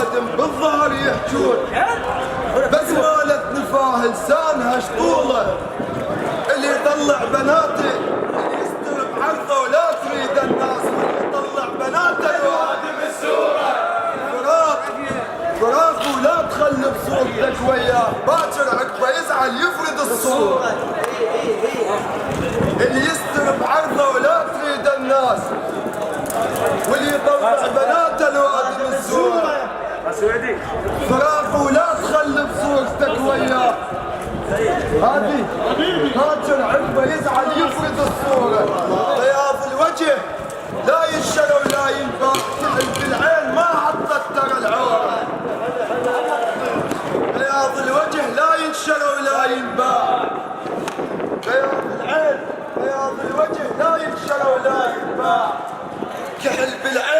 الوادم بالظهر يحجون، بس مالت نفاه لسانها شطوله، اللي يطلع بناته اللي يستلم عرضه ولا تريد الناس، واللي يطلع بناته الوادم السوره. فراق ولا تخلي بصورتك وياه، باكر عقبه يزعل يفرد الصوره، اللي يستلم عرضه ولا تريد الناس، واللي يطلع بناته الوادم السوره. فراق ولا تخلي بصورتك وياه، هادي باكر عقبه يزعل يفرد الصوره. بياض الوجه لا ينشرى ولا ينباع، تحب العين ما حطت ترى العوره. بياض الوجه لا ينشرى ولا ينباع، بياض العين بياض الوجه لا ينشرى ولا ينباع، كحل بالعين